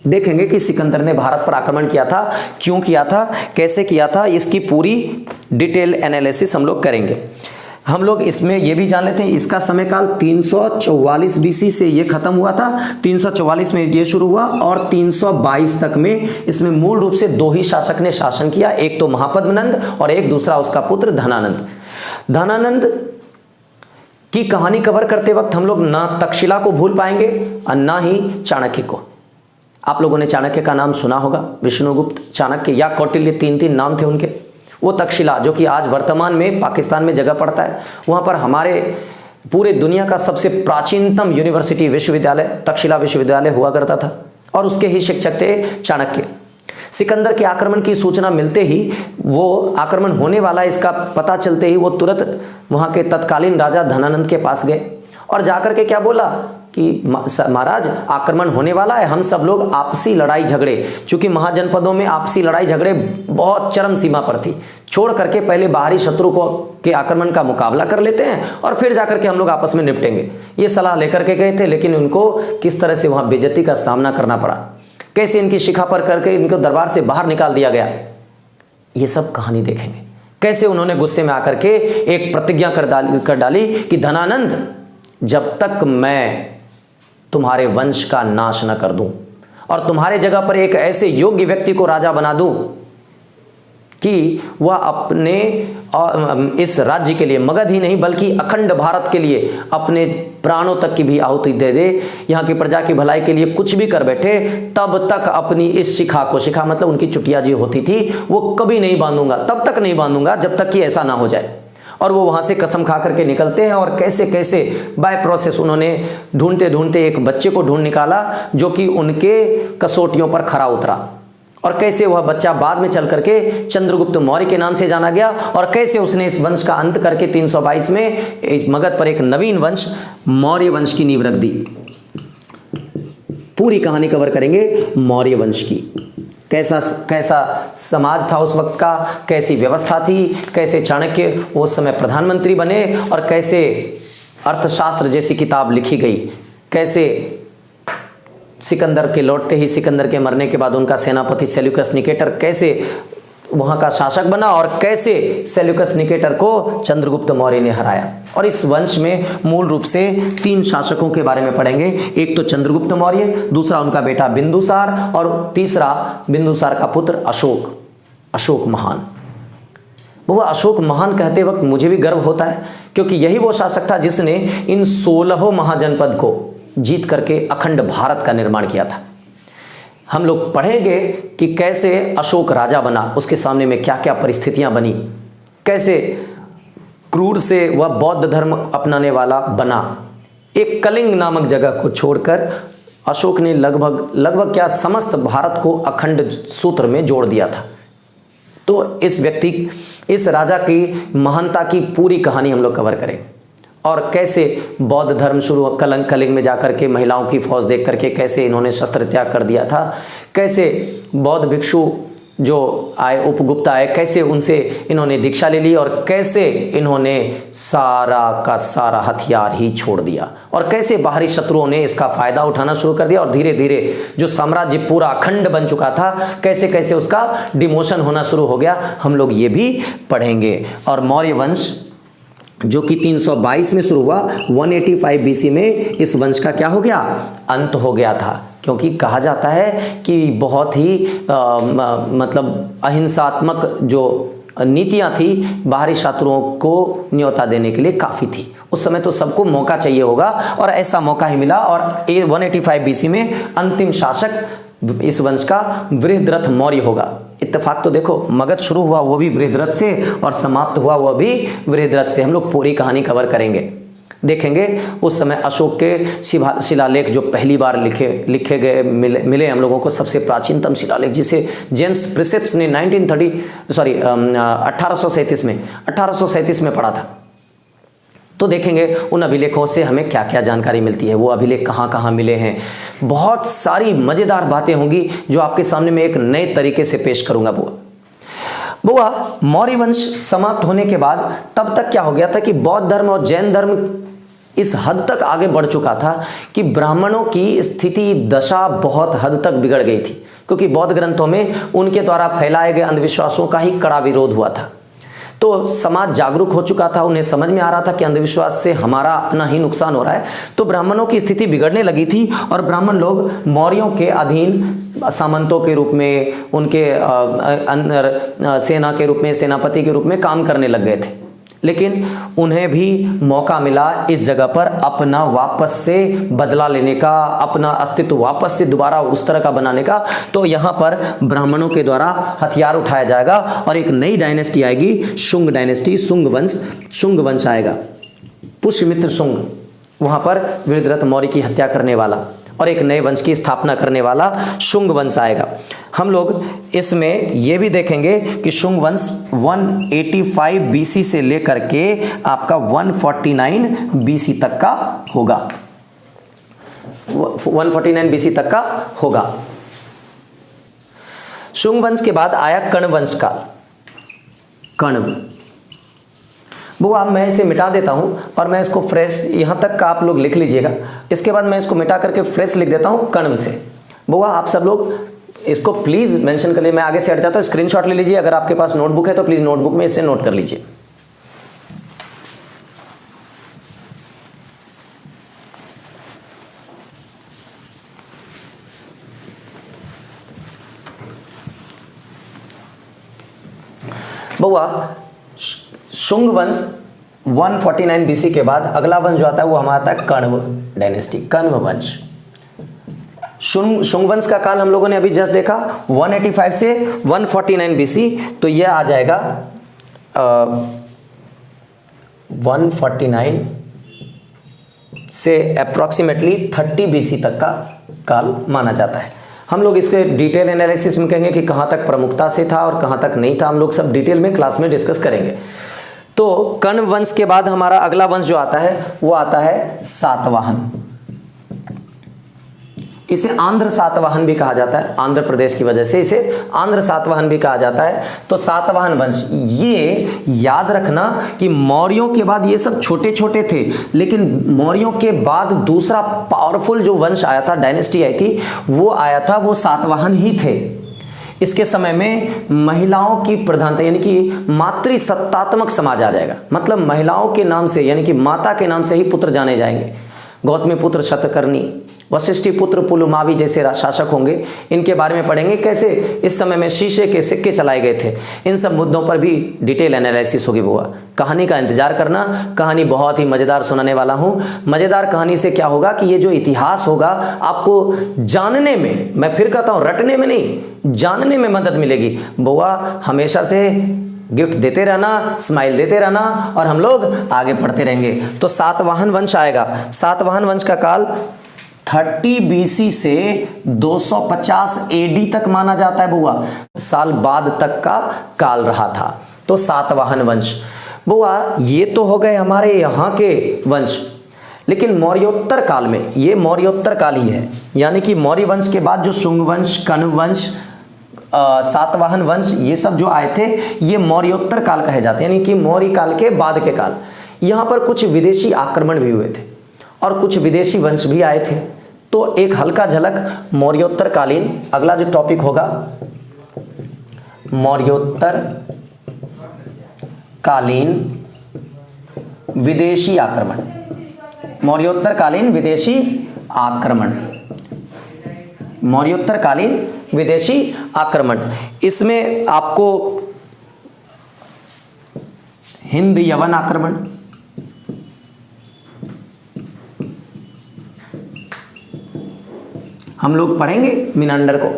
देखेंगे कि सिकंदर ने भारत पर आक्रमण किया था, क्यों किया था, कैसे किया था, इसकी पूरी डिटेल एनालिसिस हम लोग करेंगे। हम लोग इसमें ये भी जान लेते हैं, इसका समयकाल 344 बीसी से ये खत्म हुआ था। 344 में ये शुरू हुआ, और 322 तक में इसमें मूल रूप से 2 ही शासक ने शासन किया, एक तो महापद्मनंद और एक दूसरा उसका पुत्र धनानंद। धनानंद की कहानी कवर करते वक्त हम लोग ना तक्षशिला को भूल पाएंगे और ना ही चाणक्य को। आप लोगों ने चाणक्य का नाम सुना होगा, विष्णुगुप्त, चाणक्य या कौटिल्य, 3 नाम थे उनके। वो तक्षशिला जो कि आज वर्तमान में पाकिस्तान में जगह पड़ता है, वहाँ पर हमारे पूरे दुनिया का सबसे प्राचीनतम यूनिवर्सिटी विश्वविद्यालय तक्षशिला विश्वविद्यालय हुआ करता था, और उसके ही शिक्षक थे चाणक्य। सिकंदर के आक्रमण की सूचना मिलते ही, वो आक्रमण होने वाला इसका पता चलते ही वो तुरंत वहाँ के तत्कालीन राजा धनानंद के पास गए और जाकर के क्या बोला कि महाराज आक्रमण होने वाला है, हम सब लोग आपसी लड़ाई झगड़े, चूंकि महाजनपदों में आपसी लड़ाई झगड़े बहुत चरम सीमा पर थी, छोड़ करके पहले बाहरी शत्रु को के आक्रमण का मुकाबला कर लेते हैं और फिर जाकर के हम लोग आपस में निपटेंगे। ये सलाह लेकर के गए थे, लेकिन उनको किस तरह से वहां बेइज्जती का सामना करना पड़ा, कैसे इनकी शिखा पर करके इनको दरबार से बाहर निकाल दिया गया, ये सब कहानी देखेंगे। कैसे उन्होंने गुस्से में आकर के एक प्रतिज्ञा कर डाली कि धनानंद, जब तक मैं तुम्हारे वंश का नाश न कर दूं और तुम्हारे जगह पर एक ऐसे योग्य व्यक्ति को राजा बना दूं कि वह अपने इस राज्य के लिए, मगध ही नहीं बल्कि अखंड भारत के लिए अपने प्राणों तक की भी आहुति दे दे, यहाँ की प्रजा की भलाई के लिए कुछ भी कर बैठे, तब तक अपनी इस शिखा को, शिखा मतलब उनकी चुटिया जो होती थी, वो कभी नहीं बांधूंगा, तब तक नहीं बांधूंगा जब तक कि ऐसा ना हो जाए। और वो वहां से कसम खा करके निकलते हैं और कैसे कैसे बाय प्रोसेस उन्होंने ढूंढते ढूंढते एक बच्चे को ढूंढ निकाला जो कि उनके कसौटियों पर खरा उतरा, और कैसे वह बच्चा बाद में चल करके चंद्रगुप्त मौर्य के नाम से जाना गया, और कैसे उसने इस वंश का अंत करके 322 में इस मगध पर एक नवीन वंश मौर्य वंश की नींव रख दी। पूरी कहानी कवर करेंगे मौर्य वंश की, कैसा कैसा समाज था उस वक्त का, कैसी व्यवस्था थी, कैसे चाणक्य उस समय प्रधानमंत्री बने, और कैसे अर्थशास्त्र जैसी किताब लिखी गई, कैसे सिकंदर के लौटते ही, सिकंदर के मरने के बाद उनका सेनापति सेल्यूकस निकेटर कैसे वहां का शासक बना, और कैसे सेल्यूकस निकेटर को चंद्रगुप्त मौर्य ने हराया। और इस वंश में मूल रूप से 3 शासकों के बारे में पढ़ेंगे, एक तो चंद्रगुप्त मौर्य, दूसरा उनका बेटा बिंदुसार, और तीसरा बिंदुसार का पुत्र अशोक, अशोक महान। वो अशोक महान कहते वक्त मुझे भी गर्व होता है, क्योंकि यही वो शासक था जिसने इन 16 महाजनपद को जीत करके अखंड भारत का निर्माण किया था। हम लोग पढ़ेंगे कि कैसे अशोक राजा बना, उसके सामने में क्या क्या परिस्थितियां बनी, कैसे क्रूर से वह बौद्ध धर्म अपनाने वाला बना। एक कलिंग नामक जगह को छोड़कर अशोक ने लगभग क्या समस्त भारत को अखंड सूत्र में जोड़ दिया था। तो इस व्यक्ति, इस राजा की महानता की पूरी कहानी हम लोग कवर करें, और कैसे बौद्ध धर्म शुरू कलिंग में जाकर के महिलाओं की फौज देख करके कैसे इन्होंने शस्त्र त्याग कर दिया था, कैसे बौद्ध भिक्षु जो आए, उपगुप्त आए, कैसे उनसे इन्होंने दीक्षा ले ली, और कैसे इन्होंने सारा का सारा हथियार ही छोड़ दिया, और कैसे बाहरी शत्रुओं ने इसका फायदा उठाना शुरू कर दिया, और धीरे धीरे जो साम्राज्य पूरा अखंड बन चुका था कैसे कैसे उसका डिमोशन होना शुरू हो गया, हम लोग ये भी पढ़ेंगे। और मौर्य वंश जो कि 322 में शुरू हुआ, 185 बीसी में इस वंश का क्या हो गया, अंत हो गया था। क्योंकि कहा जाता है कि बहुत ही मतलब अहिंसात्मक जो नीतियां थी बाहरी शत्रुओं को न्योता देने के लिए काफ़ी थी। उस समय तो सबको मौका चाहिए होगा, और ऐसा मौका ही मिला, और 185 बीसी में अंतिम शासक इस वंश का वृहद्रथ मौर्य होगा। इत्तेफाक तो देखो, मगध शुरू हुआ वो भी वृहद्रथ से, और समाप्त हुआ वो भी वृहद्रथ से। हम लोग पूरी कहानी कवर करेंगे, देखेंगे उस समय अशोक के शिलालेख जो पहली बार लिखे गए मिले हम लोगों को, सबसे प्राचीनतम शिलालेख जिसे जेम्स प्रिसेप्स ने 1837 में पढ़ा था। तो देखेंगे उन अभिलेखों से हमें क्या क्या जानकारी मिलती है, वो अभिलेख कहाँ कहाँ मिले हैं। बहुत सारी मज़ेदार बातें होंगी जो आपके सामने मैं एक नए तरीके से पेश करूंगा। बुआ मौर्य वंश समाप्त होने के बाद तब तक क्या हो गया था कि बौद्ध धर्म और जैन धर्म इस हद तक आगे बढ़ चुका था कि ब्राह्मणों की स्थिति, दशा बहुत हद तक बिगड़ गई थी, क्योंकि बौद्ध ग्रंथों में उनके द्वारा फैलाए गए अंधविश्वासों का ही कड़ा विरोध हुआ था। तो समाज जागरूक हो चुका था, उन्हें समझ में आ रहा था कि अंधविश्वास से हमारा अपना ही नुकसान हो रहा है। तो ब्राह्मणों की स्थिति बिगड़ने लगी थी, और ब्राह्मण लोग मौर्यों के अधीन सामंतों के रूप में, उनके अंदर सेना के रूप में, सेनापति के रूप में काम करने लग गए थे। लेकिन उन्हें भी मौका मिला इस जगह पर अपना वापस से बदला लेने का, अपना अस्तित्व वापस से दोबारा उस तरह का बनाने का। तो यहाँ पर ब्राह्मणों के द्वारा हथियार उठाया जाएगा, और एक नई डायनेस्टी आएगी, शुंग डायनेस्टी, शुंग वंश आएगा। पुष्यमित्र शुंग, वहाँ पर वृहद्रथ मौर्य की हत्या करने वाला और एक नए वंश की स्थापना करने वाला शुंग वंश आएगा। हम लोग इसमें यह भी देखेंगे कि शुंग वंश 185 बीसी से लेकर के आपका 149 बीसी तक का होगा, 149 बीसी तक का होगा। शुंग वंश के बाद आया कर्ण वंश का। कर्ण, वो अब मैं इसे मिटा देता हूं और मैं इसको फ्रेश, यहां तक का आप लोग लिख लीजिएगा। इसके बाद मैं इसको मिटा करके फ्रेश लिख देता हूं कण्व से। बुआ आप सब लोग इसको प्लीज मेंशन कर लीजिए। मैं आगे से हट जाता हूँ, स्क्रीनशॉट ले लीजिए। अगर आपके पास नोटबुक है तो प्लीज नोटबुक में इसे नोट कर लीजिए। बउआ, शुंग वंश 149 बीसी के बाद अगला वंश जो आता है वो हमारा आता है कण्व डायनेस्टी, कण्व वंश। शुंग वंश का काल हम लोगों ने अभी जस्ट देखा 185 से 149 बीसी, तो यह आ जाएगा 149 से अप्रोक्सीमेटली 30 बीसी तक का काल माना जाता है। हम लोग इसके डिटेल एनालिसिस में कहेंगे कि कहाँ तक प्रमुखता से था और कहाँ तक नहीं था, हम लोग सब डिटेल में क्लास में डिस्कस करेंगे। तो कण्व वंश के बाद हमारा अगला वंश जो आता है वो आता है सातवाहन। इसे आंध्र सातवाहन भी कहा जाता है, आंध्र प्रदेश की वजह से इसे आंध्र सातवाहन भी कहा जाता है। तो सातवाहन वंश, ये याद रखना कि मौर्यों के बाद ये सब छोटे छोटे थे, लेकिन मौर्यों के बाद दूसरा पावरफुल जो वंश आया था, डायनेस्टी आई थी, वो आया था, वो सातवाहन ही थे। इसके समय में महिलाओं की प्रधानता यानी कि मातृसत्तात्मक समाज आ जाएगा। मतलब महिलाओं के नाम से यानी कि माता के नाम से ही पुत्र जाने जाएंगे। गौतमी पुत्र शतकर्णी, वशिष्ठी पुत्र पुलुमावी जैसे शासक होंगे। इनके बारे में पढ़ेंगे कैसे इस समय में शीशे के सिक्के चलाए गए थे। इन सब मुद्दों पर भी डिटेल एनालिसिस होगी बुआ। कहानी का इंतजार करना, कहानी बहुत ही मजेदार सुनाने वाला हूं। मजेदार कहानी से क्या होगा कि ये जो इतिहास होगा आपको जानने में, मैं फिर कहता हूं रटने में नहीं, जानने में मदद मिलेगी। बुआ हमेशा से गिफ्ट देते रहना, स्माइल देते रहना और हम लोग आगे बढ़ते रहेंगे। तो सातवाहन वंश आएगा। सातवाहन वंश का काल 30 बीसी से 250 एडी तक माना जाता है बुआ, साल बाद तक का काल रहा था। तो सातवाहन वंश बुआ, ये तो हो गए हमारे यहाँ के वंश। लेकिन मौर्योत्तर काल में, ये मौर्योत्तर काल ही है, यानी कि मौर्य वंश के बाद जो शुंग वंश, कण्व वंश, सातवाहन वंश, ये सब जो आए थे ये मौर्योत्तर काल कहे जाते हैं, यानी कि मौर्य काल के बाद के काल। यहाँ पर कुछ विदेशी आक्रमण भी हुए थे और कुछ विदेशी वंश भी आए थे। तो एक हल्का झलक मौर्योत्तर कालीन, अगला जो टॉपिक होगा मौर्योत्तर कालीन विदेशी आक्रमण, मौर्योत्तर कालीन विदेशी आक्रमण, मौर्योत्तर कालीन विदेशी आक्रमण। इसमें आपको हिंद यवन आक्रमण, हम लोग पढ़ेंगे मिनांडर को,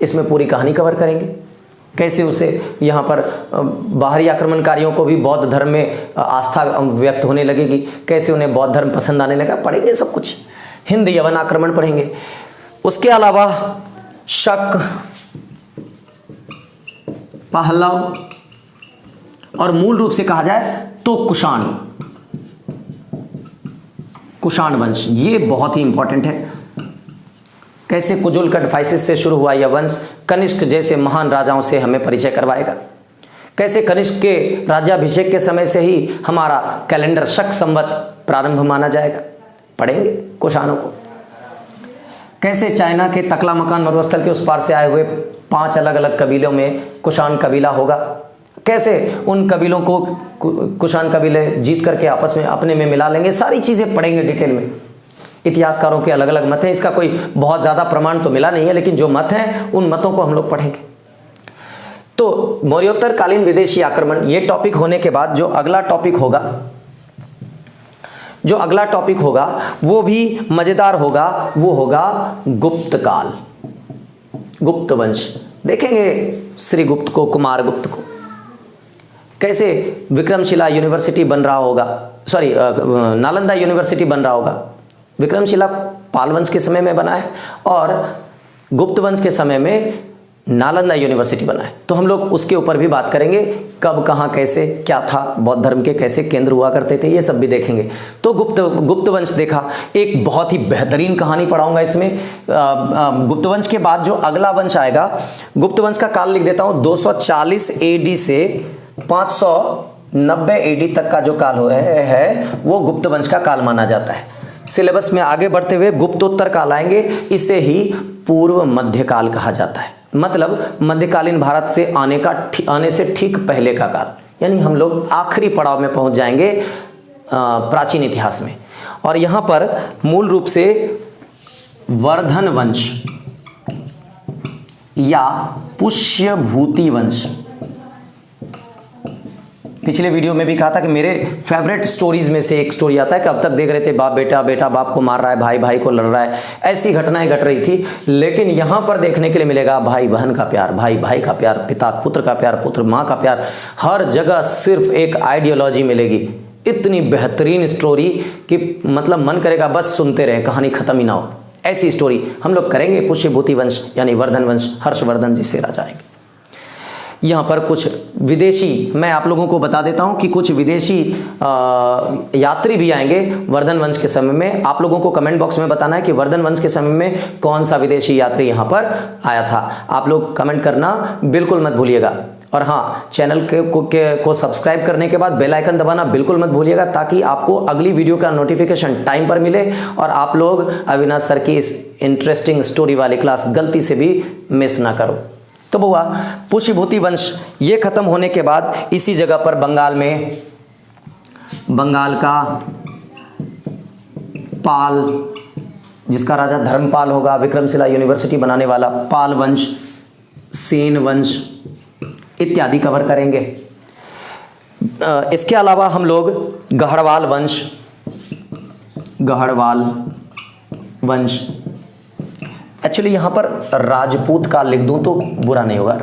इसमें पूरी कहानी कवर करेंगे। कैसे उसे यहाँ पर बाहरी आक्रमणकारियों को भी बौद्ध धर्म में आस्था व्यक्त होने लगेगी, कैसे उन्हें बौद्ध धर्म पसंद आने लगा, पढ़ेंगे सब कुछ। हिंद यवन आक्रमण पढ़ेंगे। उसके अलावा शक, पहलव और मूल रूप से कहा जाए तो कुषाण, कुषाण वंश, ये बहुत ही इंपॉर्टेंट है। कैसे कुजुलकड से शुरू हुआ यह वंश कनिष्क जैसे महान राजाओं से हमें परिचय करवाएगा। कैसे कनिष्क के राज्याभिषेक के समय से ही हमारा कैलेंडर शक संवत प्रारंभ माना जाएगा, पढ़ेंगे कुषाणों को। कैसे चाइना के तकला मकान मरुस्थल के उस पार से आए हुए 5 अलग अलग कबीलों में कुषाण कबीला होगा, कैसे उन कबीलों को कुषाण कबीले जीत करके आपस में अपने में मिला लेंगे, सारी चीजें पढ़ेंगे डिटेल में। इतिहासकारों के अलग अलग मत हैं, इसका कोई बहुत ज्यादा प्रमाण तो मिला नहीं है, लेकिन जो मत हैं उन मतों को हम लोग पढ़ेंगे। तो मौर्योत्तर कालीन विदेशी आक्रमण, ये टॉपिक होने के बाद जो अगला टॉपिक होगा, जो अगला टॉपिक होगा वो भी मजेदार होगा, वो होगा गुप्त काल, गुप्त वंश। देखेंगे श्री गुप्त को, कुमार गुप्त को, कैसे विक्रमशिला यूनिवर्सिटी बन रहा होगा, सॉरी नालंदा यूनिवर्सिटी बन रहा होगा। विक्रमशिला पाल वंश के समय में बना है और गुप्त वंश के समय में नालंदा यूनिवर्सिटी बना है। तो हम लोग उसके ऊपर भी बात करेंगे, कब कहाँ कैसे क्या था, बौद्ध धर्म के कैसे केंद्र हुआ करते थे, ये सब भी देखेंगे। तो गुप्त वंश देखा, एक बहुत ही बेहतरीन कहानी पढ़ाऊंगा इसमें। गुप्त वंश के बाद जो अगला वंश आएगा, गुप्त वंश का काल लिख देता हूँ 240 एडी से 590 एडी तक का जो काल है वो गुप्त वंश का काल माना जाता है। सिलेबस में आगे बढ़ते हुए गुप्तोत्तर काल आएंगे, इसे ही पूर्व मध्यकाल कहा जाता है। मतलब मध्यकालीन भारत से आने से ठीक पहले का काल, यानी हम लोग आखिरी पड़ाव में पहुंच जाएंगे प्राचीन इतिहास में। और यहां पर मूल रूप से वर्धन वंश या पुष्यभूति वंश, पिछले वीडियो में भी कहा था कि मेरे फेवरेट स्टोरीज में से एक स्टोरी आता है कि अब तक देख रहे थे बाप बेटा, बेटा बाप को मार रहा है, भाई भाई को लड़ रहा है, ऐसी घटनाएं घट रही थी। लेकिन यहां पर देखने के लिए मिलेगा भाई बहन का प्यार, भाई भाई का प्यार, पिता पुत्र का प्यार, पुत्र माँ का प्यार, हर जगह सिर्फ एक आइडियोलॉजी मिलेगी। इतनी बेहतरीन स्टोरी कि मतलब मन करेगा बस सुनते रहे, कहानी खत्म ही ना हो। ऐसी स्टोरी हम लोग करेंगे पुष्यभूति वंश यानी वर्धन वंश, हर्षवर्धन जी से राजा आएंगे। यहाँ पर कुछ विदेशी, मैं आप लोगों को बता देता हूँ कि कुछ विदेशी यात्री भी आएंगे वर्धन वंश के समय में। आप लोगों को कमेंट बॉक्स में बताना है कि वर्धन वंश के समय में कौन सा विदेशी यात्री यहाँ पर आया था। आप लोग कमेंट करना बिल्कुल मत भूलिएगा। और हाँ, चैनल को सब्सक्राइब करने के बाद बेल आइकन दबाना बिल्कुल मत भूलिएगा, ताकि आपको अगली वीडियो का नोटिफिकेशन टाइम पर मिले और आप लोग अविनाश सर की इस इंटरेस्टिंग स्टोरी वाली क्लास गलती से भी मिस ना करो। तो बुआ, पुष्यभूति वंश ये खत्म होने के बाद इसी जगह पर बंगाल का पाल, जिसका राजा धर्मपाल होगा, विक्रमशिला यूनिवर्सिटी बनाने वाला, पाल वंश, सेन वंश इत्यादि कवर करेंगे। इसके अलावा हम लोग गढ़वाल वंश, एक्चुअली यहां पर राजपूत काल लिख दूं तो बुरा नहीं होगा।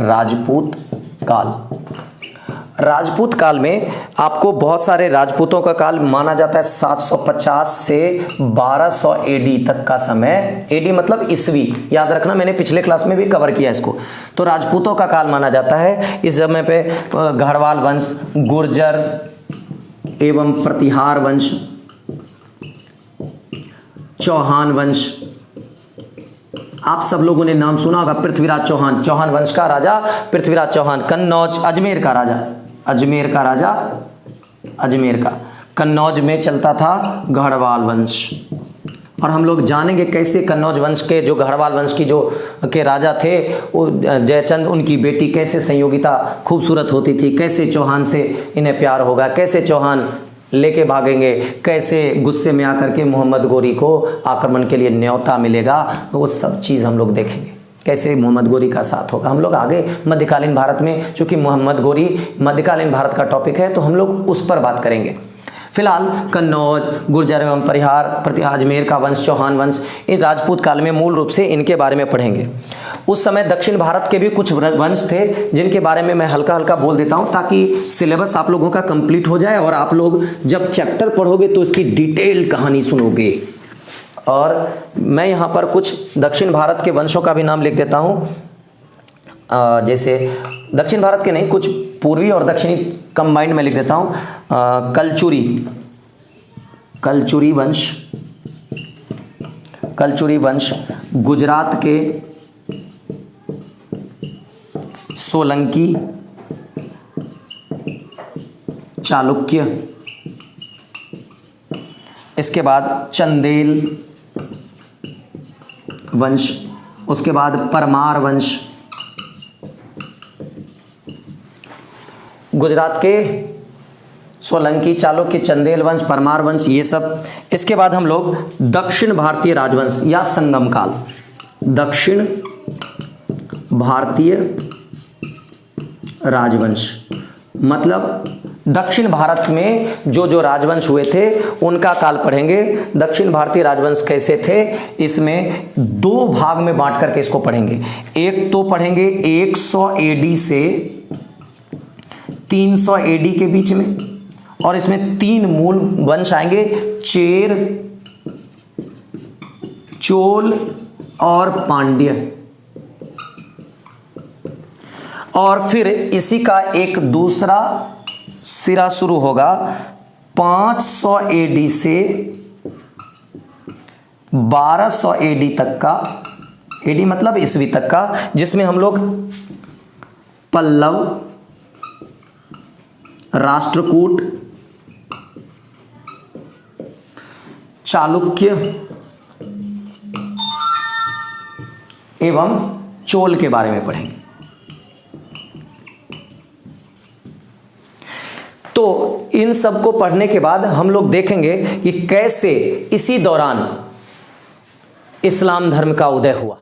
राजपूत काल में आपको बहुत सारे राजपूतों का काल माना जाता है। 750 से 1200 एडी तक का समय। एडी मतलब ईस्वी, याद रखना, मैंने पिछले क्लास में भी कवर किया इसको। तो राजपूतों का काल माना जाता है। इस समय पे गढ़वाल वंश, गुर्जर एवं प्रतिहार वंश, चौहान वंश, आप सब लोगों ने नाम सुना होगा, पृथ्वीराज चौहान, चौहान वंश का राजा पृथ्वीराज चौहान, कन्नौज, अजमेर का कन्नौज में चलता था गढ़वाल वंश। और हम लोग जानेंगे कैसे कन्नौज वंश के जो गढ़वाल वंश की जो के राजा थे वो जयचंद, उनकी बेटी कैसे संयोगिता खूबसूरत होती थी, कैसे चौहान से इन्हें प्यार होगा, कैसे चौहान लेके भागेंगे, कैसे गुस्से में आकर के मोहम्मद गोरी को आक्रमण के लिए न्योता मिलेगा, वो सब चीज़ हम लोग देखेंगे। कैसे मोहम्मद गोरी का साथ होगा। हम लोग आगे मध्यकालीन भारत में, चूंकि मोहम्मद गोरी मध्यकालीन भारत का टॉपिक है तो हम लोग उस पर बात करेंगे। फिलहाल कन्नौज, गुर्जर एवं अजमेर का वंश, चौहान वंश, इन राजपूत काल में मूल रूप से इनके बारे में पढ़ेंगे। उस समय दक्षिण भारत के भी कुछ वंश थे जिनके बारे में मैं हल्का हल्का बोल देता हूं, ताकि सिलेबस आप लोगों का कंप्लीट हो जाए और आप लोग जब चैप्टर पढ़ोगे तो इसकी डिटेल कहानी सुनोगे। और मैं यहाँ पर कुछ दक्षिण भारत के वंशों का भी नाम लिख देता हूँ। जैसे दक्षिण भारत के नहीं, कुछ पूर्वी और दक्षिणी कंबाइंड में लिख देता हूँ। कलचुरी वंश, गुजरात के सोलंकी, चालुक्य, इसके बाद चंदेल वंश, उसके बाद परमार वंश, गुजरात के सोलंकी, चालुक्य, चंदेल वंश, परमार वंश, ये सब। इसके बाद हम लोग दक्षिण भारतीय राजवंश या संगम काल, दक्षिण भारतीय राजवंश, मतलब दक्षिण भारत में जो राजवंश हुए थे उनका काल पढ़ेंगे। दक्षिण भारतीय राजवंश कैसे थे, इसमें दो भाग में बांट करके इसको पढ़ेंगे। एक तो पढ़ेंगे 100 एडी से 300 एडी के बीच में, और इसमें तीन मूल वंश आएंगे, चेर, चोल और पांड्य। और फिर इसी का एक दूसरा सिरा शुरू होगा 500 एडी से 1200 एडी तक का, एडी मतलब ईस्वी तक का, जिसमें हम लोग पल्लव, राष्ट्रकूट, चालुक्य एवं चोल के बारे में पढ़ेंगे। तो इन सब को पढ़ने के बाद हम लोग देखेंगे कि कैसे इसी दौरान इस्लाम धर्म का उदय हुआ।